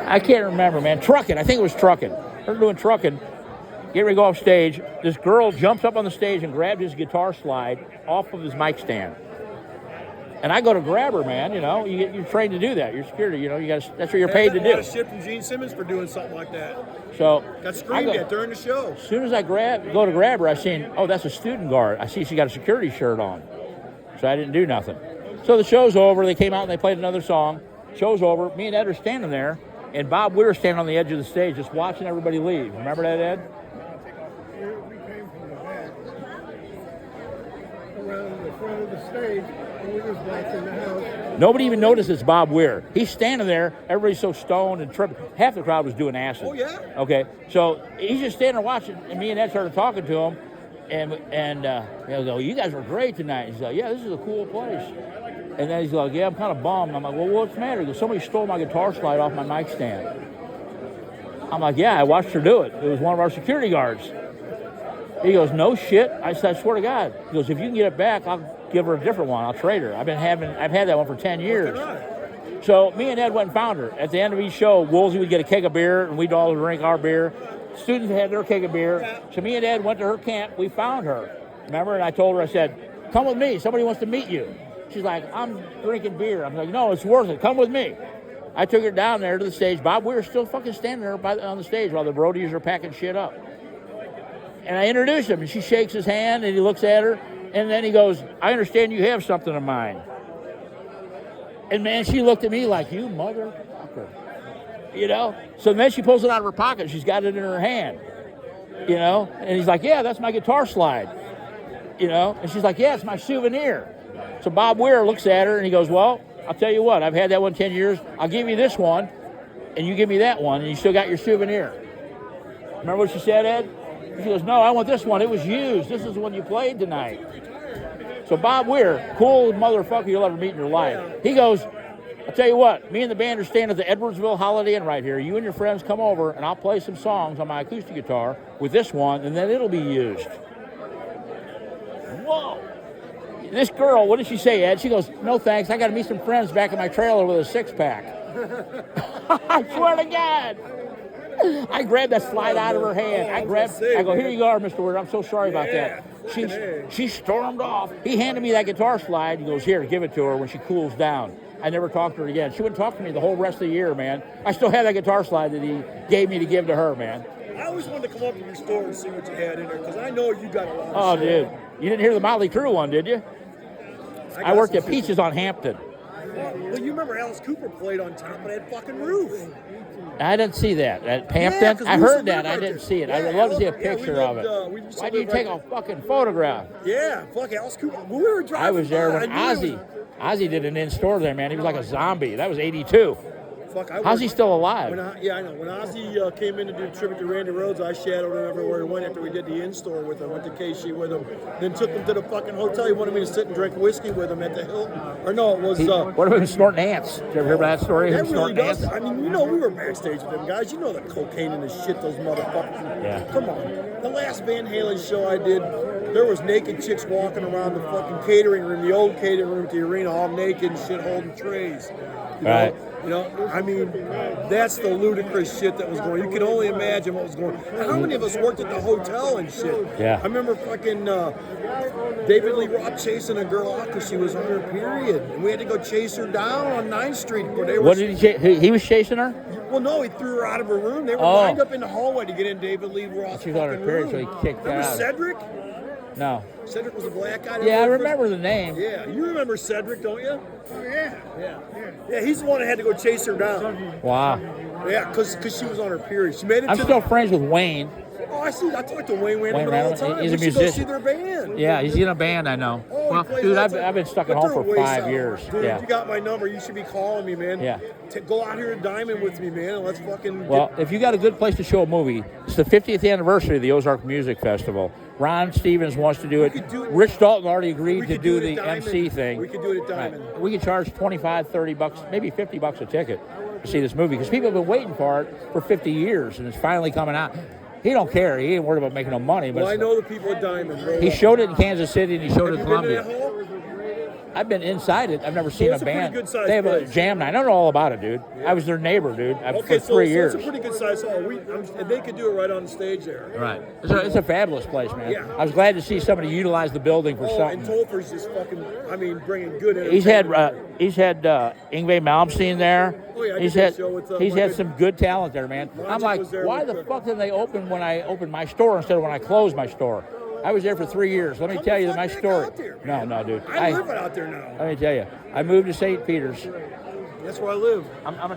I can't remember, man. Trucking. I think it was trucking. They're doing trucking. Get ready to go off stage. This girl jumps up on the stage and grabs his guitar slide off of his mic stand. And I go to grab her, man. You know, you're trained to do that. You're security. You know, that's what you're paid to do. I got a shit from Gene Simmons for doing something like that. So got screamed at during the show. As soon as I go to grab her, I seen, oh, that's a student guard. I see she got a security shirt on. So I didn't do nothing. So the show's over. They came out and they played another song. Show's over. Me and Ed are standing there, and Bob Weir standing on the edge of the stage just watching everybody leave. Remember that, Ed? We came from the back around the front of the stage, and we was watching the house. Nobody even noticed it's Bob Weir. He's standing there. Everybody's so stoned and tripping. Half the crowd was doing acid. Oh, yeah? Okay. So he's just standing there watching, and me and Ed started talking to him. And he goes, you guys were great tonight. He's like, yeah, this is a cool place. And then he's like, yeah, I'm kind of bummed. I'm like, well, what's the matter? He goes, somebody stole my guitar slide off my mic stand. I'm like, yeah, I watched her do it. It was one of our security guards. He goes, no shit. I said, I swear to God. He goes, if you can get it back, I'll give her a different one. I'll trade her. I've had that one for 10 years. So me and Ed went and found her. At the end of each show, Woolsey would get a keg of beer, and we'd all drink our beer. Students had their keg of beer. So me and Ed went to her camp. We found her. Remember? And I told her, I said, come with me. Somebody wants to meet you. She's like, I'm drinking beer. I'm like, no, it's worth it. Come with me. I took her down there to the stage. Bob Weir's still fucking standing there on the stage while the roadies are packing shit up. And I introduced him, and she shakes his hand, and he looks at her, and then he goes, I understand you have something of mine. And, man, she looked at me like, you motherfucker. You know? So then she pulls it out of her pocket. She's got it in her hand. You know? And he's like, yeah, that's my guitar slide. You know? And she's like, yeah, it's my souvenir. So Bob Weir looks at her, and he goes, well, I'll tell you what. I've had that one 10 years. I'll give you this one, and you give me that one, and you still got your souvenir. Remember what she said, Ed? She goes, no, I want this one. It was used. This is the one you played tonight. So Bob Weir, coolest motherfucker you'll ever meet in your life. He goes, I'll tell you what, me and the band are staying at the Edwardsville Holiday Inn right here. You and your friends come over, and I'll play some songs on my acoustic guitar with this one, and then it'll be used. Whoa. This girl, what did she say, Ed? She goes, no thanks. I got to meet some friends back in my trailer with a six-pack. I swear to God. I grabbed that slide out of her hand. I go, here you are, Mr. Weir. I'm so sorry about that. She stormed off. He handed me that guitar slide. He goes, here, give it to her when she cools down. I never talked to her again. She wouldn't talk to me the whole rest of the year, man. I still have that guitar slide that he gave me to give to her, man. I always wanted to come up to your store and see what you had in there, because I know you got a lot of shit. Dude. You didn't hear the Motley Crue one, did you? I worked at Peaches on Hampton. Well, you remember Alice Cooper played on top of that fucking roof. I didn't see that. At Hampton? Yeah, I heard that. I didn't see it. Yeah, I'd love to see a picture of it. Why did you take a fucking photograph? Yeah, fuck Alice Cooper. We were driving I was there by. when Ozzy did an in-store there, man. He was like a zombie. That was 82. How's he still alive? I know. When Ozzy came in to do a tribute to Randy Rhoads, I shadowed him everywhere he went after we did the in-store with him. Went to KC with him. Then took him to the fucking hotel. He wanted me to sit and drink whiskey with him at the Hilton. Or no, it was... what about him snorting ants? Did you ever hear about that story? That really does. I mean, you know, we were backstage with them guys. You know the cocaine and the shit those motherfuckers... Yeah. Come on. The last Van Halen show I did, there was naked chicks walking around the fucking catering room, the old catering room at the arena, all naked and shit, holding trays. Right. You know, I mean, that's the ludicrous shit that was going on. You can only imagine what was going on. How many of us worked at the hotel and shit? Yeah. I remember fucking David Lee Roth chasing a girl out because she was on her period. And we had to go chase her down on 9th Street. Where they were. What did he chase? He was chasing her? Well, no, he threw her out of her room. They were lined up in the hallway to get in David Lee Roth's She was on her period, so he kicked her out. Cedric? No. Cedric was a black guy. Yeah, I remember the name. Yeah, you remember Cedric, don't you? Yeah, he's the one that had to go chase her down. Wow. Yeah, because she was on her period. She made it. I'm still friends with Wayne. Oh, I see. I talk to Wayne Randall all the time. He's a we musician. Go see their band. Yeah, he's in a band, I know. Oh, well, dude, I've been stuck at home for 5 years. Dude, yeah. you got my number. You should be calling me, man. Yeah. Go out here to Diamond with me, man, and let's fucking... Well, if you got a good place to show a movie, it's the 50th anniversary of the Ozark Music Festival. Ron Stevens wants to do it. Rich Dalton already agreed to do the MC thing. We could do it at Diamond. Right. We could charge $25, $30, maybe $50 a ticket to see this movie, because people have been waiting for it for 50 years, and it's finally coming out. He don't care. He ain't worried about making no money. But well, I know the people at Diamond. He showed it in Kansas City, and he showed it in Columbia. I've been inside it. I've never seen it's a a pretty band. good-sized They have a place. jam night. I don't know all about it, dude. I was their neighbor, dude, Okay, for 3 years. So it's a pretty good size hall. And they could do it right on the stage there. Right. It's a fabulous place, man. Yeah. I was glad to see somebody utilize the building for Oh, and something. Topher's just fucking, bringing good He's had entertainment. Yngwie Malmsteen there. Oh, yeah, I he's did had that show with, he's my had good- some good talent there, man. I'm Logic like, was there why with the the- fuck didn't they open when I opened my store instead of when I closed my store? I was there for 3 years. Let me Come tell the you fuck my back story. out there, No, man. no, dude. I live out there now. Let me tell you, I moved to St. Peter's. That's where I live. I'm